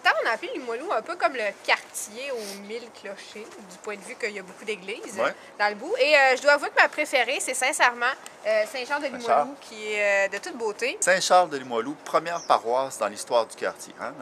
longtemps, on a appelé Limoilou un peu comme le quartier aux 1000 clochers, du point de vue qu'il y a beaucoup d'églises dans le bout. Et je dois avouer que ma préférée, c'est sincèrement Saint-Charles-de-Limoilou, qui est de toute beauté. Saint-Charles-de-Limoilou, première paroisse dans l'histoire du quartier. Hein?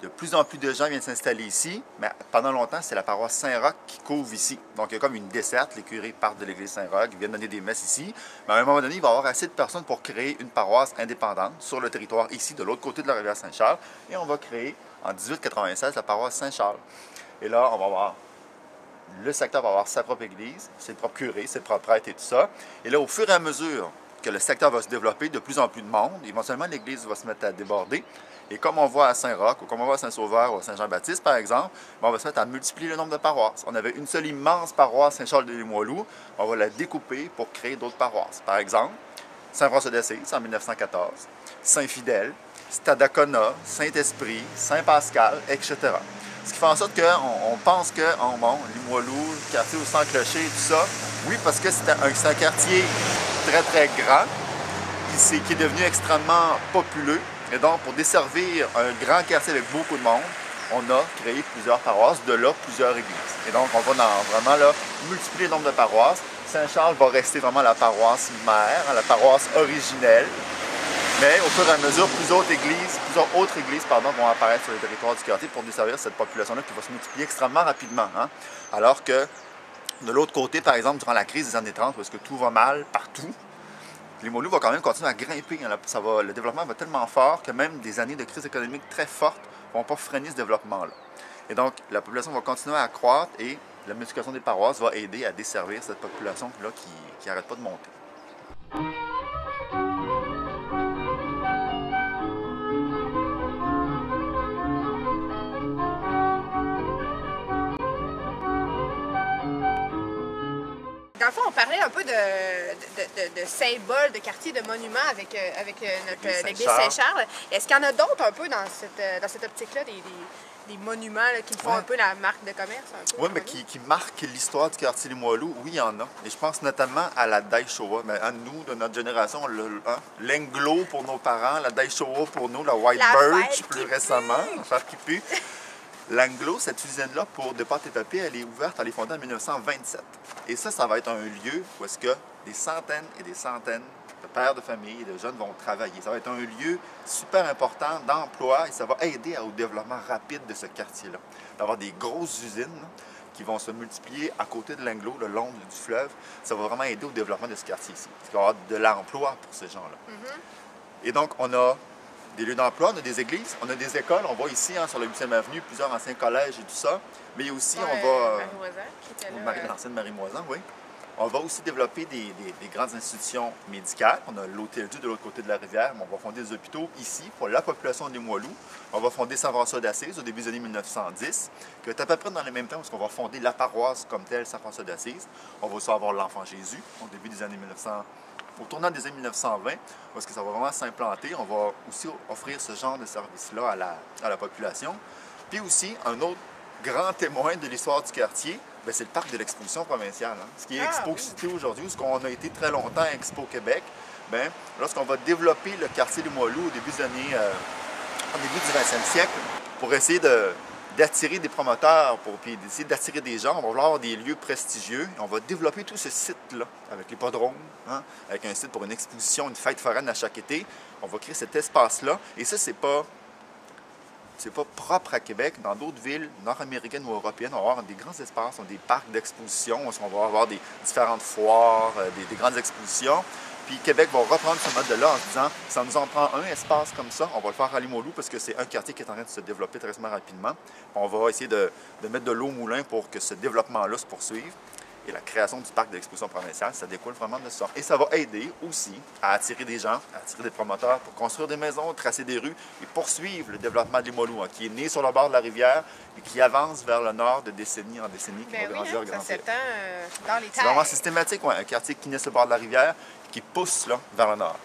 De plus en plus de gens viennent s'installer ici, mais pendant longtemps, c'est la paroisse Saint-Roch qui couvre ici. Donc, il y a comme une desserte. Les curés partent de l'église Saint-Roch, ils viennent donner des messes ici. Mais à un moment donné, il va y avoir assez de personnes pour créer une paroisse indépendante sur le territoire ici, de l'autre côté de la rivière Saint-Charles. Et on va créer, en 1896, la paroisse Saint-Charles. Et là, on va avoir... Le secteur va avoir sa propre église, ses propres curés, ses propres prêtres et tout ça. Et là, au fur et à mesure que le secteur va se développer, de plus en plus de monde, éventuellement, l'église va se mettre à déborder. Et comme on voit à Saint-Roch, ou comme on voit à Saint-Sauveur ou à Saint-Jean-Baptiste, par exemple, on va se mettre à multiplier le nombre de paroisses. On avait une seule immense paroisse, Saint-Charles-de-Limoilou. On va la découper pour créer d'autres paroisses. Par exemple, Saint-François d'Assise en 1914, Saint-Fidèle, Stadacona, Saint-Esprit, Saint-Pascal, etc. Ce qui fait en sorte qu'on pense que, bon, Limoilou, le quartier au Sans-Clocher, tout ça, oui, parce que c'est un quartier très, très grand, qui est devenu extrêmement populeux. Et donc, pour desservir un grand quartier avec beaucoup de monde, on a créé plusieurs paroisses, de là, plusieurs églises. Et donc, on va vraiment là, multiplier le nombre de paroisses. Saint-Charles va rester vraiment la paroisse mère, la paroisse originelle. Mais au fur et à mesure, plusieurs autres églises vont apparaître sur le territoire du quartier pour desservir cette population-là qui va se multiplier extrêmement rapidement. Hein? Alors que de l'autre côté, par exemple, durant la crise des années 30, parce que tout va mal partout, Limoilou va quand même continuer à grimper. Le développement va tellement fort que même des années de crise économique très fortes ne vont pas freiner ce développement-là. Et donc, la population va continuer à croître et la multiplication des paroisses va aider à desservir cette population-là qui n'arrête pas de monter. Dans le fond, on parlait un peu de symboles, de quartiers, de monuments avec l'église Saint-Charles. Est-ce qu'il y en a d'autres un peu dans cette optique-là, des monuments là, qui font un peu la marque de commerce? Oui, mais qui marquent l'histoire du quartier Limoilou, oui, il y en a. Et je pense notamment à la Daishowa. Mais à nous, de notre génération, l'Anglo pour nos parents, la Daishowa pour nous, la White Birch plus récemment, la fer qui pue. L'Anglo, cette usine-là, pour de pâte et papier, elle est ouverte, elle est fondée en 1927. Et ça va être un lieu où est-ce que des centaines et des centaines de pères de famille et de jeunes vont travailler. Ça va être un lieu super important d'emploi et ça va aider au développement rapide de ce quartier-là. D'avoir des grosses usines qui vont se multiplier à côté de l'Anglo, le long du fleuve, ça va vraiment aider au développement de ce quartier-ci. Parce qu'il va y avoir de l'emploi pour ces gens-là. Et donc, on a des lieux d'emploi, on a des églises, on a des écoles. On voit ici, sur la 8e avenue, plusieurs anciens collèges et tout ça. Mais aussi, on va... Marie-Moisan, qui était là. L'ancienne Marie-Moisan, oui. On va aussi développer des grandes institutions médicales. On a l'Hôtel-Dieu de l'autre côté de la rivière, mais on va fonder des hôpitaux ici pour la population de Limoilou. On va fonder Saint-François d'Assise au début des années 1910, qui est à peu près dans le même temps parce qu'on va fonder la paroisse comme telle, Saint-François d'Assise. On va aussi avoir l'Enfant Jésus au début des années 1900. Au tournant des années 1920, parce que ça va vraiment s'implanter, on va aussi offrir ce genre de service-là à la population. Puis aussi, un autre grand témoin de l'histoire du quartier, c'est le parc de l'exposition provinciale. Hein. Ce qui est Expo Cité aujourd'hui, ce qu'on a été très longtemps à Expo Québec, lorsqu'on va développer le quartier de Limoilou au début du 20e siècle, pour essayer d'attirer des promoteurs, puis d'essayer d'attirer des gens. On va vouloir avoir des lieux prestigieux. Et on va développer tout ce site-là, avec l'hippodrome, avec un site pour une exposition, une fête foraine à chaque été. On va créer cet espace-là. Et ça, c'est pas propre à Québec. Dans d'autres villes nord-américaines ou européennes, on va avoir des grands espaces, des parcs d'exposition. On va avoir des différentes foires, des grandes expositions. Puis Québec va reprendre ce mode-là en se disant « ça nous en prend un espace comme ça, on va le faire à Limoilou parce que c'est un quartier qui est en train de se développer très rapidement. On va essayer de mettre de l'eau au moulin pour que ce développement-là se poursuive. » Et la création du parc de l'exposition provinciale, ça découle vraiment de ça. Et ça va aider aussi à attirer des gens, à attirer des promoteurs pour construire des maisons, tracer des rues et poursuivre le développement de Limoilou, qui est né sur le bord de la rivière et qui avance vers le nord de décennie en décennie, qui va grandir, grandir. Ça s'étend dans les terres. C'est vraiment systématique, un quartier qui naît sur le bord de la rivière qui pousse là, vers le nord.